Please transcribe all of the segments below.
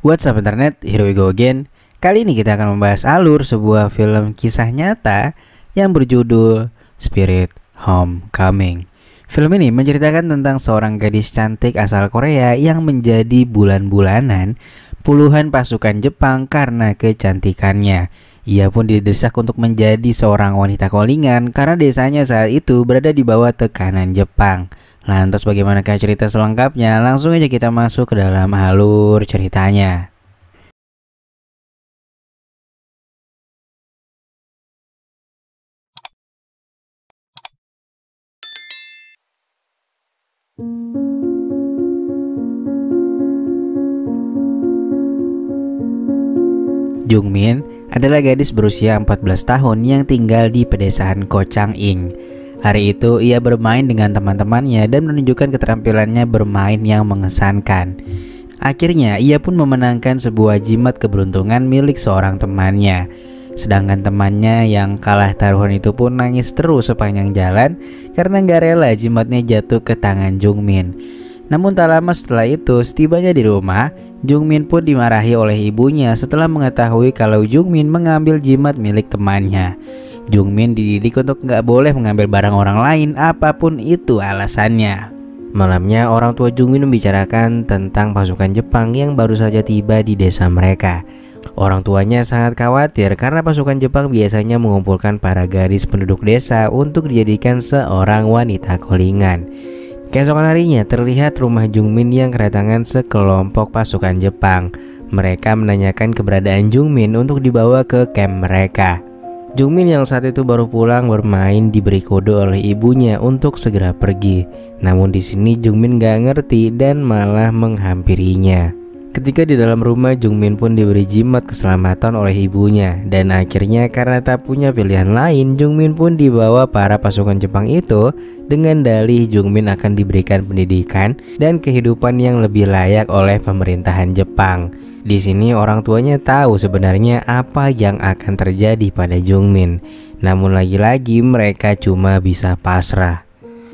What's up internet, here we go again. Kali ini kita akan membahas alur sebuah film kisah nyata yang berjudul Spirit Homecoming. Film ini menceritakan tentang seorang gadis cantik asal Korea yang menjadi bulan-bulanan puluhan pasukan Jepang karena kecantikannya. Ia pun didesak untuk menjadi seorang wanita callingan karena desanya saat itu berada di bawah tekanan Jepang. Lantas bagaimanakah cerita selengkapnya? Langsung aja kita masuk ke dalam alur ceritanya. Jungmin adalah gadis berusia 14 tahun yang tinggal di pedesaan Kochang-in. Hari itu ia bermain dengan teman-temannya dan menunjukkan keterampilannya bermain yang mengesankan. Akhirnya ia pun memenangkan sebuah jimat keberuntungan milik seorang temannya. Sedangkan temannya yang kalah taruhan itu pun nangis terus sepanjang jalan karena gak rela jimatnya jatuh ke tangan Jungmin. Namun tak lama setelah itu, setibanya di rumah, Jungmin pun dimarahi oleh ibunya setelah mengetahui kalau Jungmin mengambil jimat milik temannya. Jungmin dididik untuk gak boleh mengambil barang orang lain apapun itu alasannya. Malamnya orang tua Jungmin membicarakan tentang pasukan Jepang yang baru saja tiba di desa mereka. Orang tuanya sangat khawatir karena pasukan Jepang biasanya mengumpulkan para gadis penduduk desa untuk dijadikan seorang wanita callingan. Keesokan harinya terlihat rumah Jungmin yang kedatangan sekelompok pasukan Jepang. Mereka menanyakan keberadaan Jungmin untuk dibawa ke camp mereka. Jungmin yang saat itu baru pulang bermain diberi kode oleh ibunya untuk segera pergi. Namun di sini Jungmin gak ngerti dan malah menghampirinya. Ketika di dalam rumah, Jungmin pun diberi jimat keselamatan oleh ibunya. Dan akhirnya karena tak punya pilihan lain, Jungmin pun dibawa para pasukan Jepang itu dengan dalih Jungmin akan diberikan pendidikan dan kehidupan yang lebih layak oleh pemerintahan Jepang. Di sini orang tuanya tahu sebenarnya apa yang akan terjadi pada Jungmin. Namun lagi-lagi mereka cuma bisa pasrah.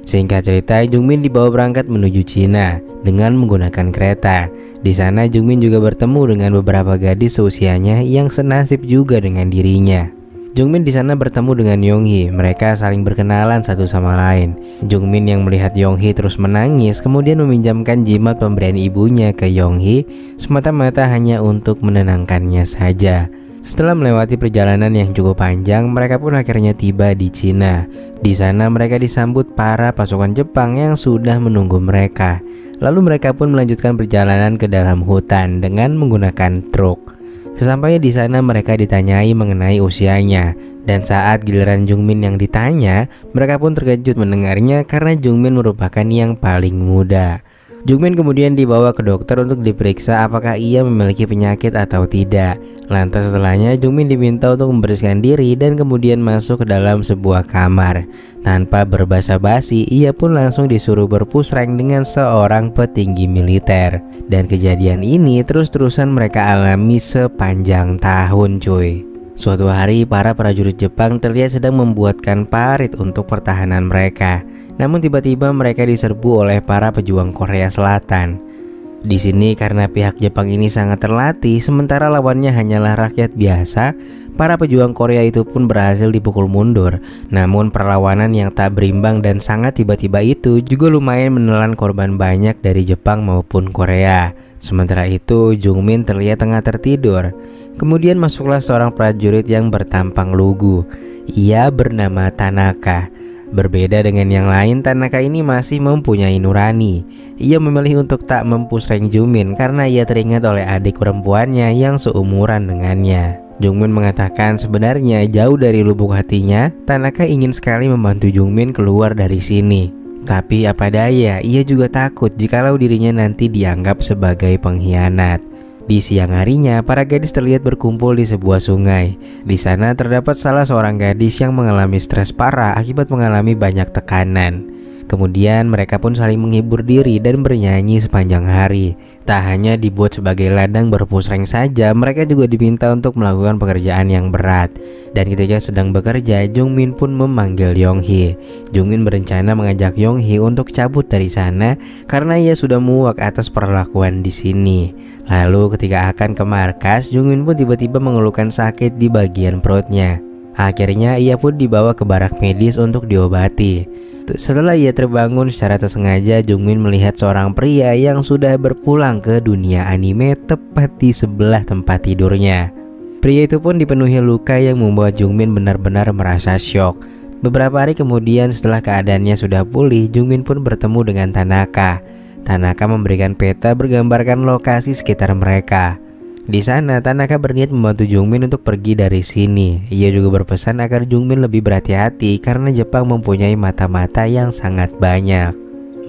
Singkat cerita, Jungmin dibawa berangkat menuju Cina dengan menggunakan kereta. Di sana Jungmin juga bertemu dengan beberapa gadis seusianya yang senasib juga dengan dirinya. Jungmin di sana bertemu dengan Yonghee. Mereka saling berkenalan satu sama lain. Jungmin yang melihat Yonghee terus menangis kemudian meminjamkan jimat pemberian ibunya ke Yonghee semata-mata hanya untuk menenangkannya saja. Setelah melewati perjalanan yang cukup panjang, mereka pun akhirnya tiba di Cina. Di sana mereka disambut para pasukan Jepang yang sudah menunggu mereka. Lalu mereka pun melanjutkan perjalanan ke dalam hutan dengan menggunakan truk. Sesampainya di sana mereka ditanyai mengenai usianya. Dan saat giliran Jungmin yang ditanya, mereka pun terkejut mendengarnya karena Jungmin merupakan yang paling muda. Jungmin kemudian dibawa ke dokter untuk diperiksa apakah ia memiliki penyakit atau tidak. Lantas setelahnya Jungmin diminta untuk membersihkan diri dan kemudian masuk ke dalam sebuah kamar. Tanpa berbasa-basi, ia pun langsung disuruh berpusreng dengan seorang petinggi militer. Dan kejadian ini terus-terusan mereka alami sepanjang tahun cuy. Suatu hari para prajurit Jepang terlihat sedang membuatkan parit untuk pertahanan mereka. Namun tiba-tiba mereka diserbu oleh para pejuang Korea Selatan. Di sini karena pihak Jepang ini sangat terlatih sementara lawannya hanyalah rakyat biasa, para pejuang Korea itu pun berhasil dipukul mundur. Namun perlawanan yang tak berimbang dan sangat tiba-tiba itu juga lumayan menelan korban banyak dari Jepang maupun Korea. Sementara itu Jungmin terlihat tengah tertidur. Kemudian masuklah seorang prajurit yang bertampang lugu. Ia bernama Tanaka. Berbeda dengan yang lain, Tanaka ini masih mempunyai nurani. Ia memilih untuk tak mempusreng Jungmin karena ia teringat oleh adik perempuannya yang seumuran dengannya. Jungmin mengatakan sebenarnya jauh dari lubuk hatinya, Tanaka ingin sekali membantu Jungmin keluar dari sini. Tapi apa daya, ia juga takut jikalau dirinya nanti dianggap sebagai pengkhianat. Di siang harinya, para gadis terlihat berkumpul di sebuah sungai. Di sana terdapat salah seorang gadis yang mengalami stres parah akibat mengalami banyak tekanan. Kemudian mereka pun saling menghibur diri dan bernyanyi sepanjang hari. Tak hanya dibuat sebagai ladang berpusreng saja, mereka juga diminta untuk melakukan pekerjaan yang berat. Dan ketika sedang bekerja, Jungmin pun memanggil Yonghee. Jungmin berencana mengajak Yonghee untuk cabut dari sana karena ia sudah muak atas perlakuan di sini. Lalu ketika akan ke markas, Jungmin pun tiba-tiba mengeluhkan sakit di bagian perutnya. Akhirnya ia pun dibawa ke barak medis untuk diobati. Setelah ia terbangun secara tersengaja, Jungmin melihat seorang pria yang sudah berpulang ke dunia anime tepat di sebelah tempat tidurnya. Pria itu pun dipenuhi luka yang membuat Jungmin benar-benar merasa syok. Beberapa hari kemudian setelah keadaannya sudah pulih, Jungmin pun bertemu dengan Tanaka. Tanaka memberikan peta bergambarkan lokasi sekitar mereka. Di sana, Tanaka berniat membantu Jungmin untuk pergi dari sini. Ia juga berpesan agar Jungmin lebih berhati-hati karena Jepang mempunyai mata-mata yang sangat banyak.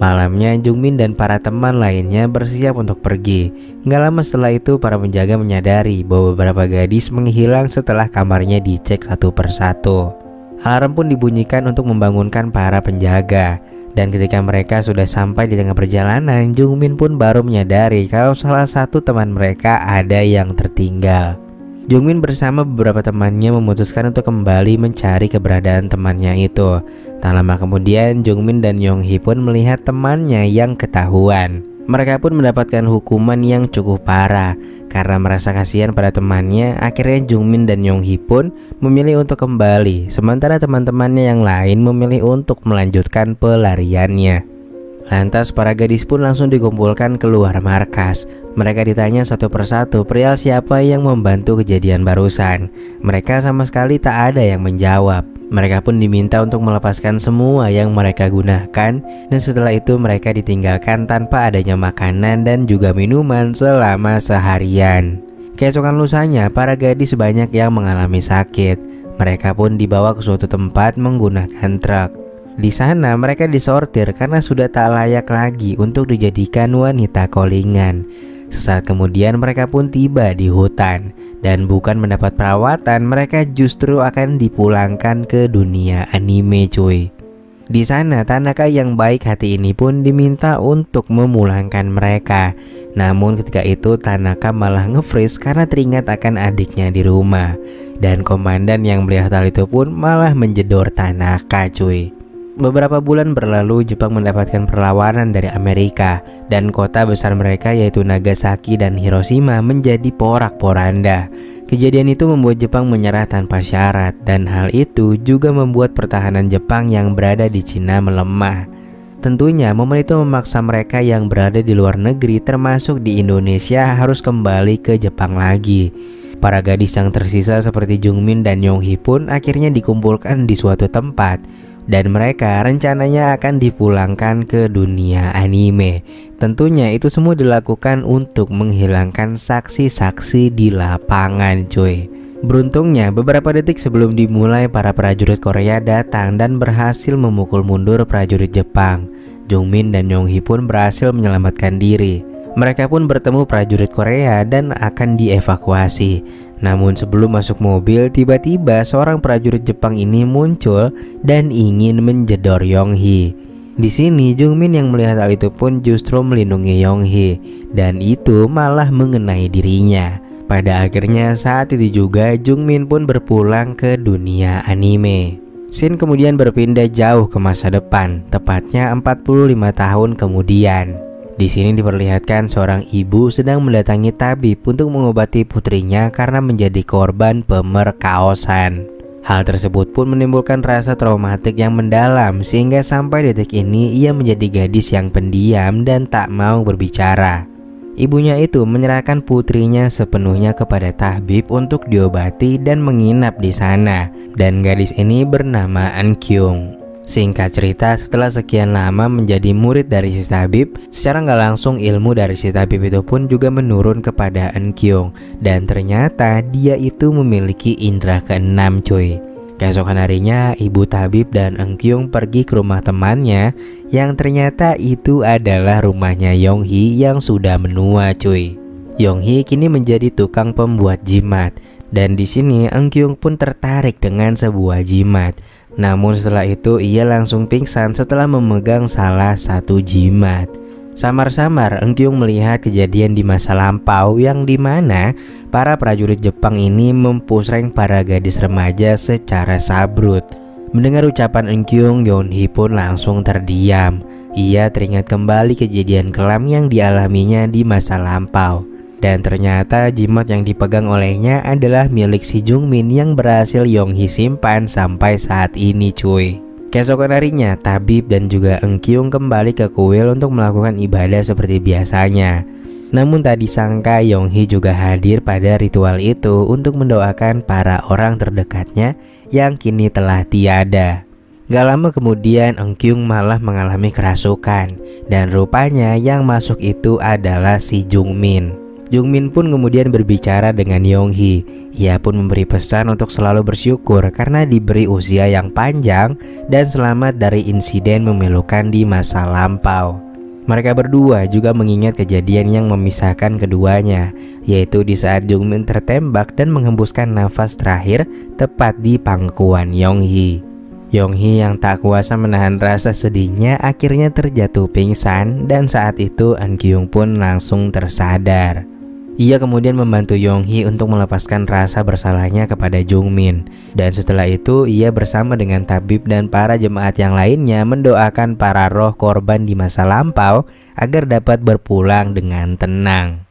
Malamnya, Jungmin dan para teman lainnya bersiap untuk pergi. Nggak lama setelah itu, para penjaga menyadari bahwa beberapa gadis menghilang setelah kamarnya dicek satu persatu. Alarm pun dibunyikan untuk membangunkan para penjaga. Dan ketika mereka sudah sampai di tengah perjalanan, Jungmin pun baru menyadari kalau salah satu teman mereka ada yang tertinggal. Jungmin bersama beberapa temannya memutuskan untuk kembali mencari keberadaan temannya itu. Tak lama kemudian, Jungmin dan Yonghee pun melihat temannya yang ketahuan. Mereka pun mendapatkan hukuman yang cukup parah. Karena merasa kasihan pada temannya, akhirnya Jungmin dan Yonghee pun memilih untuk kembali, sementara teman-temannya yang lain memilih untuk melanjutkan pelariannya. Lantas para gadis pun langsung dikumpulkan keluar markas. Mereka ditanya satu persatu perihal siapa yang membantu kejadian barusan. Mereka sama sekali tak ada yang menjawab. Mereka pun diminta untuk melepaskan semua yang mereka gunakan, dan setelah itu mereka ditinggalkan tanpa adanya makanan dan juga minuman selama seharian. Keesokan lusanya, para gadis banyak yang mengalami sakit. Mereka pun dibawa ke suatu tempat menggunakan truk. Di sana mereka disortir karena sudah tak layak lagi untuk dijadikan wanita callingan. Sesaat kemudian mereka pun tiba di hutan. Dan bukan mendapat perawatan, mereka justru akan dipulangkan ke dunia anime cuy. Di sana Tanaka yang baik hati ini pun diminta untuk memulangkan mereka. Namun ketika itu Tanaka malah nge-freeze karena teringat akan adiknya di rumah. Dan komandan yang melihat hal itu pun malah menjedor Tanaka cuy. Beberapa bulan berlalu, Jepang mendapatkan perlawanan dari Amerika dan kota besar mereka yaitu Nagasaki dan Hiroshima menjadi porak-poranda. Kejadian itu membuat Jepang menyerah tanpa syarat dan hal itu juga membuat pertahanan Jepang yang berada di Cina melemah. Tentunya momen itu memaksa mereka yang berada di luar negeri termasuk di Indonesia harus kembali ke Jepang lagi. Para gadis yang tersisa seperti Jungmin dan Yonghee pun akhirnya dikumpulkan di suatu tempat. Dan mereka rencananya akan dipulangkan ke dunia anime. Tentunya itu semua dilakukan untuk menghilangkan saksi-saksi di lapangan cuy. Beruntungnya beberapa detik sebelum dimulai, para prajurit Korea datang dan berhasil memukul mundur prajurit Jepang. Jungmin dan Yonghee pun berhasil menyelamatkan diri. Mereka pun bertemu prajurit Korea dan akan dievakuasi. Namun sebelum masuk mobil, tiba-tiba seorang prajurit Jepang ini muncul dan ingin menjedor Yonghee. Di sini Jungmin yang melihat hal itu pun justru melindungi Yonghee, dan itu malah mengenai dirinya. Pada akhirnya saat itu juga Jungmin pun berpulang ke dunia anime. Scene kemudian berpindah jauh ke masa depan, tepatnya 45 tahun kemudian. Di sini diperlihatkan seorang ibu sedang mendatangi tabib untuk mengobati putrinya karena menjadi korban pemerkosaan. Hal tersebut pun menimbulkan rasa traumatik yang mendalam sehingga sampai detik ini ia menjadi gadis yang pendiam dan tak mau berbicara. Ibunya itu menyerahkan putrinya sepenuhnya kepada tabib untuk diobati dan menginap di sana. Dan gadis ini bernama Eunkyung. Singkat cerita, setelah sekian lama menjadi murid dari si tabib, secara nggak langsung ilmu dari si tabib itu pun juga menurun kepada Eunkyung. Dan ternyata dia itu memiliki indera keenam cuy. Keesokan harinya, ibu tabib dan Eunkyung pergi ke rumah temannya yang ternyata itu adalah rumahnya Yonghee yang sudah menua cuy. Yonghee kini menjadi tukang pembuat jimat. Dan di sini Eunkyung pun tertarik dengan sebuah jimat. Namun setelah itu ia langsung pingsan setelah memegang salah satu jimat. Samar-samar Engkyung melihat kejadian di masa lampau yang dimana para prajurit Jepang ini mempusreng para gadis remaja secara sabrut. Mendengar ucapan Engkyung, Yeonhee pun langsung terdiam. Ia teringat kembali kejadian kelam yang dialaminya di masa lampau. Dan ternyata jimat yang dipegang olehnya adalah milik si Jungmin yang berhasil Yeonhee simpan sampai saat ini cuy. Keesokan harinya, Tabib dan juga Engkyung kembali ke kuil untuk melakukan ibadah seperti biasanya. Namun tak disangka Yeonhee juga hadir pada ritual itu untuk mendoakan para orang terdekatnya yang kini telah tiada. Gak lama kemudian Engkyung malah mengalami kerasukan, dan rupanya yang masuk itu adalah si Jungmin. Jungmin pun kemudian berbicara dengan Yeonhee. Ia pun memberi pesan untuk selalu bersyukur karena diberi usia yang panjang dan selamat dari insiden memilukan di masa lampau. Mereka berdua juga mengingat kejadian yang memisahkan keduanya, yaitu di saat Jungmin tertembak dan menghembuskan nafas terakhir tepat di pangkuan Yeonhee. Yeonhee yang tak kuasa menahan rasa sedihnya akhirnya terjatuh pingsan, dan saat itu Engkyung pun langsung tersadar. Ia kemudian membantu Yeonhee untuk melepaskan rasa bersalahnya kepada Jungmin. Dan setelah itu ia bersama dengan tabib dan para jemaat yang lainnya mendoakan para roh korban di masa lampau agar dapat berpulang dengan tenang.